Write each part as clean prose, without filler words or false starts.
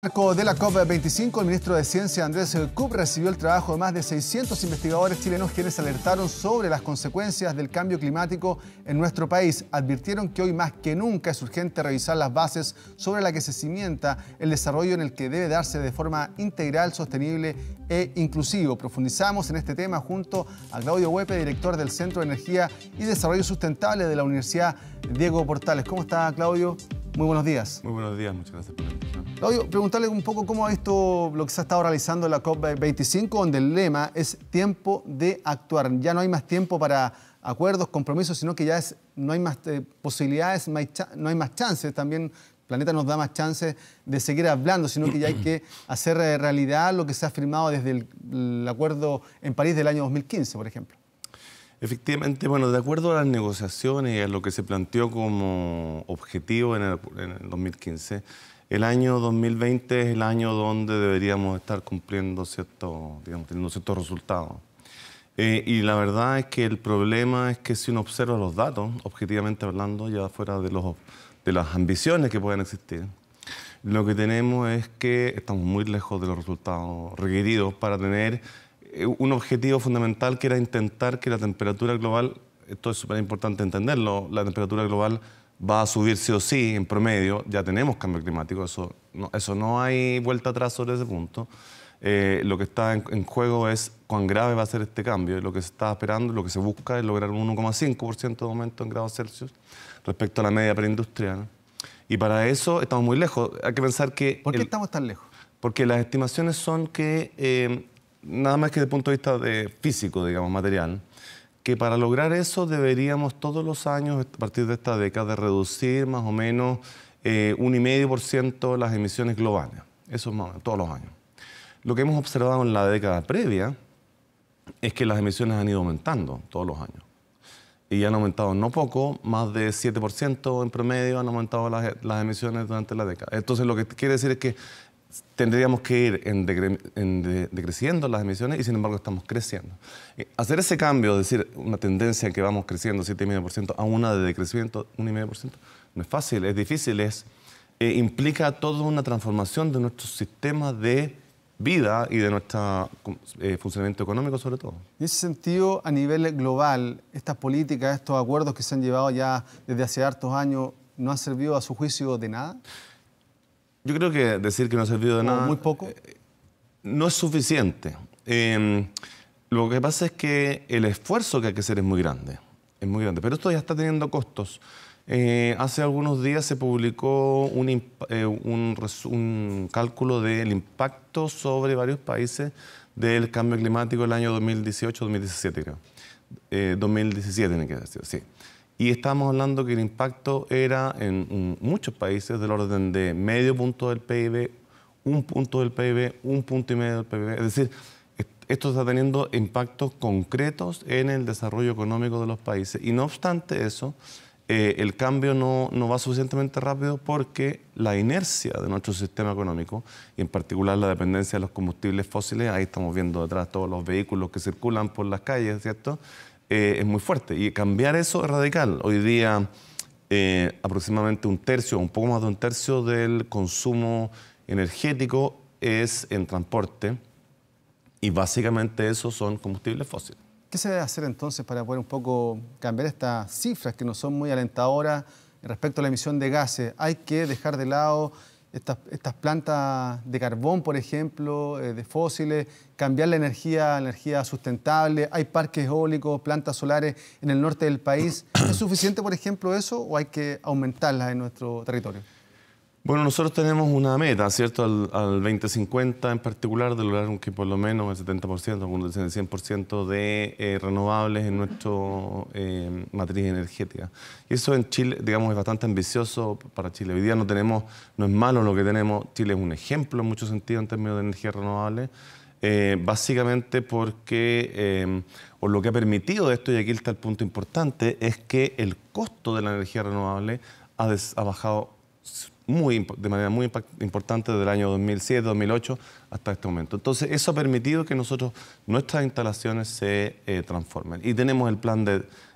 Marco de la COP25, el ministro de Ciencia Andrés Kup recibió el trabajo de más de 600 investigadores chilenos quienes alertaron sobre las consecuencias del cambio climático en nuestro país. Advirtieron que hoy más que nunca es urgente revisar las bases sobre las que se cimienta el desarrollo en el que debe darse de forma integral, sostenible e inclusivo. Profundizamos en este tema junto a Claudio Huepe, director del Centro de Energía y Desarrollo Sustentable de la Universidad Diego Portales. ¿Cómo está, Claudio? Muy buenos días. Muy buenos días, muchas gracias por la invitación. Claudio, preguntarle un poco cómo ha visto lo que se ha estado realizando en la COP25, donde el lema es tiempo de actuar. Ya no hay más tiempo para acuerdos, compromisos, sino que ya no hay más posibilidades, no hay más chances. También el planeta nos da más chances de seguir hablando, sino que ya hay que hacer realidad lo que se ha firmado desde el acuerdo en París del año 2015, por ejemplo. Efectivamente, bueno, de acuerdo a las negociaciones y a lo que se planteó como objetivo en el 2015, el año 2020 es el año donde deberíamos estar cumpliendo teniendo ciertos resultados. Y la verdad es que el problema es que si uno observa los datos, objetivamente hablando, ya fuera de las ambiciones que puedan existir, lo que tenemos es que estamos muy lejos de los resultados requeridos para tener un objetivo fundamental, que era intentar que la temperatura global, esto es súper importante entenderlo, la temperatura global va a subir sí o sí en promedio. Ya tenemos cambio climático, eso no hay vuelta atrás sobre ese punto. Lo que está en juego es cuán grave va a ser este cambio, y lo que se está esperando, lo que se busca es lograr un 1,5% de aumento en grados Celsius respecto a la media preindustrial. Y para eso estamos muy lejos. Hay que pensar que... ¿Por qué estamos tan lejos? Porque las estimaciones son que, nada más que desde el punto de vista físico, digamos, material, que para lograr eso deberíamos todos los años, a partir de esta década, reducir más o menos 1,5% las emisiones globales. Eso es más o menos, todos los años. Lo que hemos observado en la década previa es que las emisiones han ido aumentando todos los años. Y han aumentado no poco, más de 7% en promedio han aumentado las emisiones durante la década. Entonces lo que quiere decir es que tendríamos que ir decreciendo las emisiones y sin embargo estamos creciendo. Hacer ese cambio, es decir, una tendencia en que vamos creciendo 7,5% a una de decrecimiento 1,5%, no es fácil, es difícil, implica toda una transformación de nuestros sistemas de vida y de nuestro funcionamiento económico sobre todo. En ese sentido, a nivel global, estas políticas, estos acuerdos que se han llevado ya desde hace hartos años, ¿no han servido a su juicio de nada? Yo creo que decir que no ha servido de nada... ¿Muy poco? No es suficiente. Lo que pasa es que el esfuerzo que hay que hacer es muy grande. Pero esto ya está teniendo costos. Hace algunos días se publicó un cálculo del impacto sobre varios países del cambio climático el año 2018-2017, creo. 2017 tiene que decir, sí. Y estamos hablando que el impacto era en muchos países del orden de medio punto del PIB, 1 punto del PIB, 1,5 puntos del PIB. Es decir, esto está teniendo impactos concretos en el desarrollo económico de los países. Y no obstante eso, el cambio no va suficientemente rápido porque la inercia de nuestro sistema económico, y en particular la dependencia de los combustibles fósiles, ahí estamos viendo detrás todos los vehículos que circulan por las calles, ¿cierto?, es muy fuerte. Y cambiar eso es radical. Hoy día aproximadamente un tercio, un poco más de un tercio del consumo energético es en transporte, y básicamente esos son combustibles fósiles. ¿Qué se debe hacer entonces para poder un poco cambiar estas cifras que no son muy alentadoras respecto a la emisión de gases? Hay que dejar de lado estas plantas de carbón, por ejemplo, de fósiles, cambiar la energía sustentable. Hay parques eólicos, plantas solares en el norte del país. ¿Es suficiente, por ejemplo, eso o hay que aumentarlas en nuestro territorio? Bueno, nosotros tenemos una meta, ¿cierto?, al 2050 en particular, de lograr que por lo menos el 70%, algunos dicen el 100% de renovables en nuestra matriz energética. Y eso en Chile, digamos, es bastante ambicioso para Chile. Hoy día no es malo lo que tenemos. Chile es un ejemplo en muchos sentidos en términos de energía renovable, básicamente porque, o lo que ha permitido esto, y aquí está el punto importante, es que el costo de la energía renovable ha bajado de manera muy importante desde el año 2007, 2008 hasta este momento. Entonces, eso ha permitido que nuestras instalaciones se transformen. Y tenemos el plan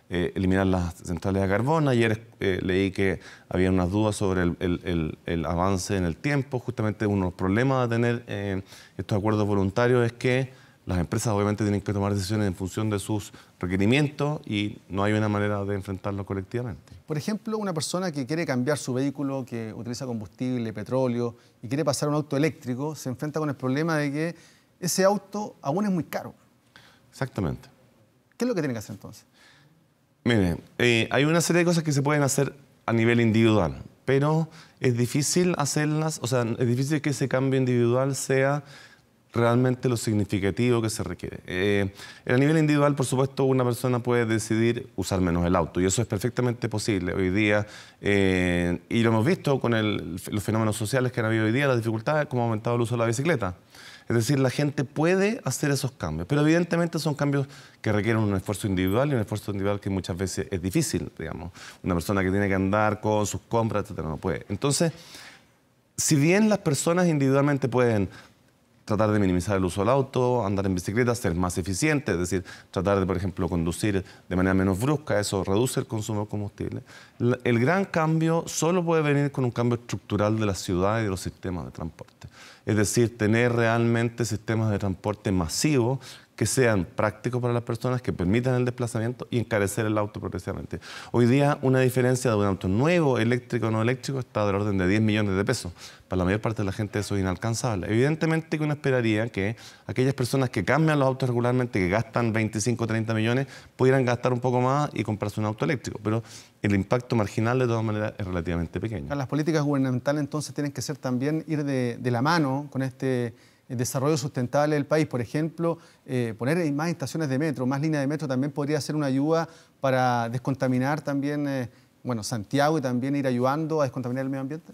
eliminar las centrales de carbón. Ayer leí que había unas dudas sobre el avance en el tiempo. Justamente uno de los problemas de tener estos acuerdos voluntarios es que las empresas obviamente tienen que tomar decisiones en función de sus requerimientos y no hay una manera de enfrentarlo colectivamente. Por ejemplo, una persona que quiere cambiar su vehículo, que utiliza combustible, petróleo, y quiere pasar a un auto eléctrico, se enfrenta con el problema de que ese auto aún es muy caro. Exactamente. ¿Qué es lo que tiene que hacer entonces? Mire, hay una serie de cosas que se pueden hacer a nivel individual, pero es difícil hacerlas, o sea, es difícil que ese cambio individual sea realmente lo significativo que se requiere. A nivel individual, por supuesto, una persona puede decidir usar menos el auto y eso es perfectamente posible hoy día y lo hemos visto con los fenómenos sociales que han habido hoy día, las dificultades, como ha aumentado el uso de la bicicleta. Es decir, la gente puede hacer esos cambios, pero evidentemente son cambios que requieren un esfuerzo individual y un esfuerzo individual que muchas veces es difícil, digamos. Una persona que tiene que andar con sus compras, etcétera, no puede. Entonces, si bien las personas individualmente pueden tratar de minimizar el uso del auto, andar en bicicleta, ser más eficiente, es decir, tratar de, por ejemplo, conducir de manera menos brusca, eso reduce el consumo de combustible. El gran cambio solo puede venir con un cambio estructural de la ciudad y de los sistemas de transporte. Es decir, tener realmente sistemas de transporte masivos que sean prácticos para las personas, que permitan el desplazamiento y encarecer el auto progresivamente. Hoy día una diferencia de un auto nuevo, eléctrico o no eléctrico, está del orden de 10 millones de pesos. Para la mayor parte de la gente eso es inalcanzable. Evidentemente que uno esperaría que aquellas personas que cambian los autos regularmente, que gastan 25 o 30 millones, pudieran gastar un poco más y comprarse un auto eléctrico. Pero el impacto marginal de todas maneras es relativamente pequeño. Las políticas gubernamentales entonces tienen que ser también ir de la mano con este desarrollo sustentable del país. Por ejemplo, poner más estaciones de metro, más líneas de metro también podría ser una ayuda para descontaminar también, Santiago y también ir ayudando a descontaminar el medio ambiente.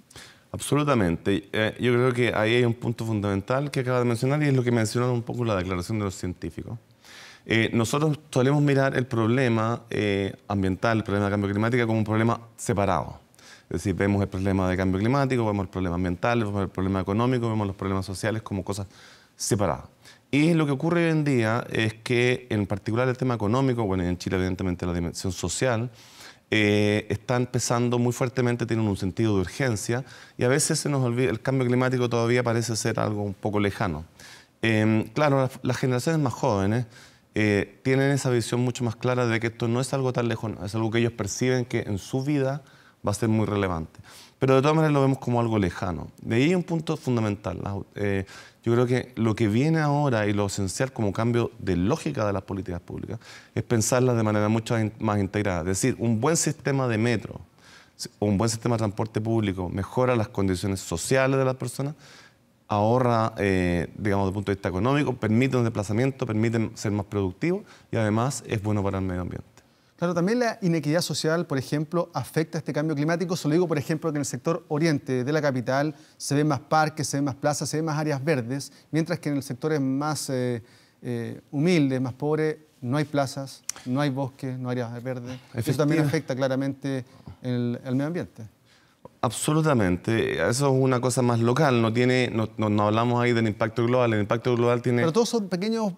Absolutamente. Yo creo que ahí hay un punto fundamental que acaba de mencionar y es lo que mencionaron un poco la declaración de los científicos. Nosotros solemos mirar el problema ambiental, el problema de cambio climático como un problema separado. Es decir, vemos el problema de cambio climático, vemos el problema ambiental, vemos el problema económico, vemos los problemas sociales como cosas separadas. Y lo que ocurre hoy en día es que, en particular el tema económico, bueno, y en Chile evidentemente la dimensión social, está empezando muy fuertemente, tienen un sentido de urgencia y a veces se nos olvida, el cambio climático todavía parece ser algo un poco lejano. Claro, las generaciones más jóvenes tienen esa visión mucho más clara de que esto no es algo tan lejano, es algo que ellos perciben que en su vida va a ser muy relevante. Pero de todas maneras lo vemos como algo lejano. De ahí un punto fundamental. Yo creo que lo que viene ahora y lo esencial como cambio de lógica de las políticas públicas es pensarlas de manera mucho más integrada. Es decir, un buen sistema de metro o un buen sistema de transporte público mejora las condiciones sociales de las personas, ahorra, digamos, desde el punto de vista económico, permite un desplazamiento, permite ser más productivo y además es bueno para el medio ambiente. Claro, también la inequidad social, por ejemplo, afecta a este cambio climático. Solo digo, por ejemplo, que en el sector oriente de la capital se ven más parques, se ven más plazas, se ven más áreas verdes, mientras que en el sector más humilde, más pobre, no hay plazas, no hay bosques, no hay áreas verdes. Eso también afecta claramente el medio ambiente. Absolutamente. Eso es una cosa más local, no hablamos ahí del impacto global. El impacto global tiene... Pero todos esos pequeños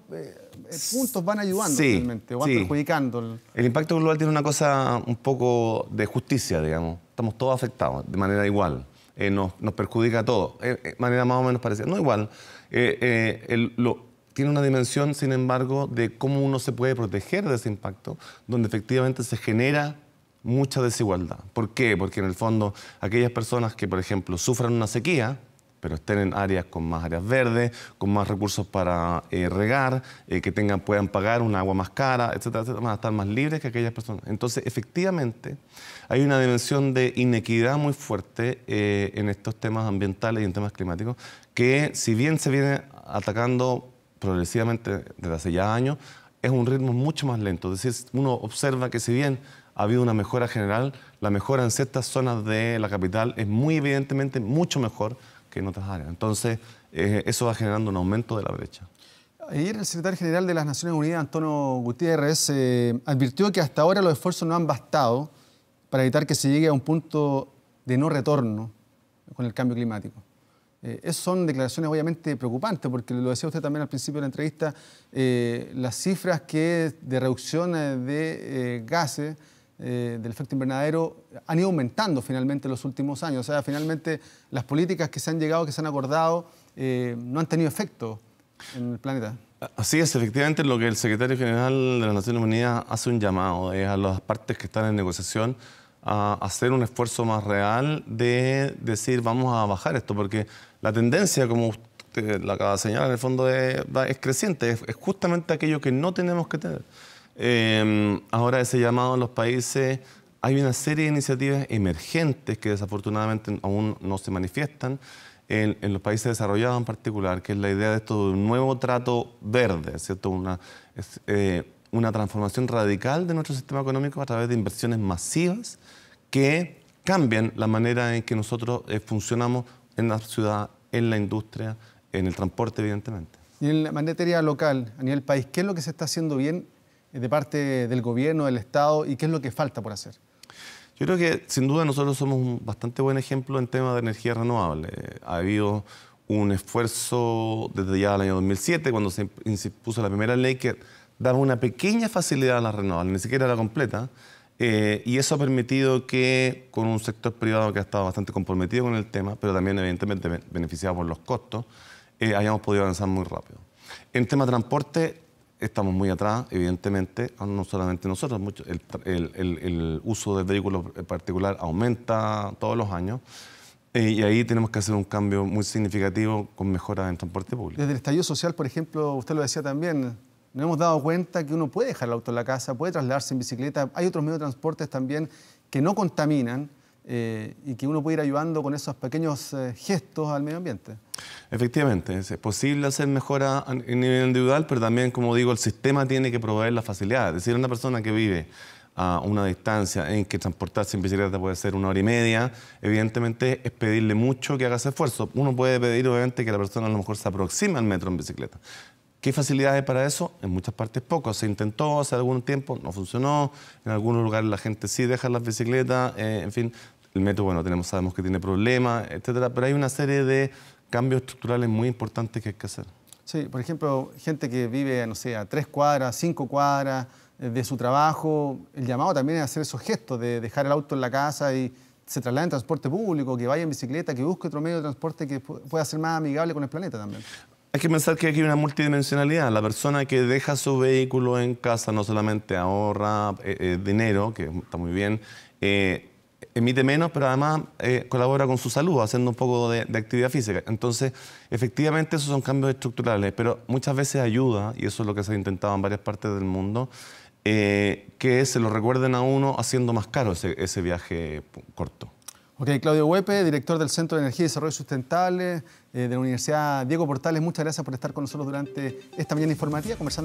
puntos van ayudando realmente, o van perjudicando. El impacto global tiene una cosa un poco de justicia, digamos. Estamos todos afectados de manera igual. Nos perjudica a todos, de manera más o menos parecida. No igual. Tiene una dimensión, sin embargo, de cómo uno se puede proteger de ese impacto, donde efectivamente se genera mucha desigualdad. ¿Por qué? Porque en el fondo aquellas personas que, por ejemplo, sufran una sequía, pero estén en áreas con más áreas verdes, con más recursos para regar, que puedan pagar un agua más cara, etcétera, etcétera, van a estar más libres que aquellas personas. Entonces, efectivamente, hay una dimensión de inequidad muy fuerte en estos temas ambientales y en temas climáticos, que si bien se viene atacando progresivamente desde hace ya años, es un ritmo mucho más lento. Es decir, uno observa que si bien ha habido una mejora general, la mejora en ciertas zonas de la capital es muy evidentemente mucho mejor que en otras áreas. Entonces, eso va generando un aumento de la brecha. Ayer el secretario general de las Naciones Unidas, Antonio Guterres, advirtió que hasta ahora los esfuerzos no han bastado para evitar que se llegue a un punto de no retorno con el cambio climático. Esas son declaraciones obviamente preocupantes, porque lo decía usted también al principio de la entrevista, las cifras de reducción de gases del efecto invernadero han ido aumentando finalmente en los últimos años. O sea, finalmente las políticas que se han llegado, que se han acordado, no han tenido efecto en el planeta. Así es, efectivamente lo que el secretario general de las Naciones Unidas hace un llamado es a las partes que están en negociación a hacer un esfuerzo más real de decir vamos a bajar esto, porque la tendencia, como usted la acaba de señalar, en el fondo es creciente, es justamente aquello que no tenemos que tener. Ahora ese llamado a los países, hay una serie de iniciativas emergentes que desafortunadamente aún no se manifiestan en los países desarrollados en particular, que es la idea de esto de un nuevo trato verde, ¿cierto? Una transformación radical de nuestro sistema económico a través de inversiones masivas que cambian la manera en que nosotros funcionamos en la ciudad, en la industria, en el transporte, evidentemente. Y en la materia local, a nivel país, ¿qué es lo que se está haciendo bien de parte del gobierno, del Estado, y qué es lo que falta por hacer? Yo creo que sin duda nosotros somos un bastante buen ejemplo en temas de energía renovable. Ha habido un esfuerzo desde ya el año 2007, cuando se impuso la primera ley que daba una pequeña facilidad a las renovables, ni siquiera la completa, y eso ha permitido que con un sector privado que ha estado bastante comprometido con el tema, pero también evidentemente beneficiado por los costos, hayamos podido avanzar muy rápido. En tema de transporte estamos muy atrás, evidentemente, no solamente nosotros, el uso del vehículo particular aumenta todos los años, y ahí tenemos que hacer un cambio muy significativo con mejoras en transporte público. Desde el estallido social, por ejemplo, usted lo decía también, nos hemos dado cuenta que uno puede dejar el auto en la casa, puede trasladarse en bicicleta. Hay otros medios de transporte también que no contaminan y que uno puede ir ayudando con esos pequeños gestos al medio ambiente. Efectivamente, es posible hacer mejora a nivel individual, pero también, como digo, el sistema tiene que proveer las facilidades. Es decir, una persona que vive a una distancia en que transportarse en bicicleta puede ser 1 hora y media, evidentemente es pedirle mucho que haga ese esfuerzo. Uno puede pedir, obviamente, que la persona a lo mejor se aproxime al metro en bicicleta. ¿Qué facilidades hay para eso? En muchas partes poco. Se intentó hace algún tiempo, no funcionó. En algunos lugares la gente sí deja las bicicletas. En fin, el metro, bueno, sabemos que tiene problemas, etcétera. Pero hay una serie de cambios estructurales muy importantes que hay que hacer. Sí, por ejemplo, gente que vive, no sé, a 3 cuadras, 5 cuadras de su trabajo. El llamado también es hacer esos gestos de dejar el auto en la casa y se traslade en transporte público, que vaya en bicicleta, que busque otro medio de transporte que pueda ser más amigable con el planeta también. Hay que pensar que aquí hay una multidimensionalidad. La persona que deja su vehículo en casa no solamente ahorra dinero, que está muy bien, emite menos, pero además colabora con su salud, haciendo un poco de actividad física. Entonces, efectivamente, esos son cambios estructurales, pero muchas veces ayuda, y eso es lo que se ha intentado en varias partes del mundo, que se lo recuerden a uno haciendo más caro ese viaje corto. Ok, Claudio Huepe, director del Centro de Energía y Desarrollo Sustentable de la Universidad Diego Portales, muchas gracias por estar con nosotros durante esta mañana informativa, conversando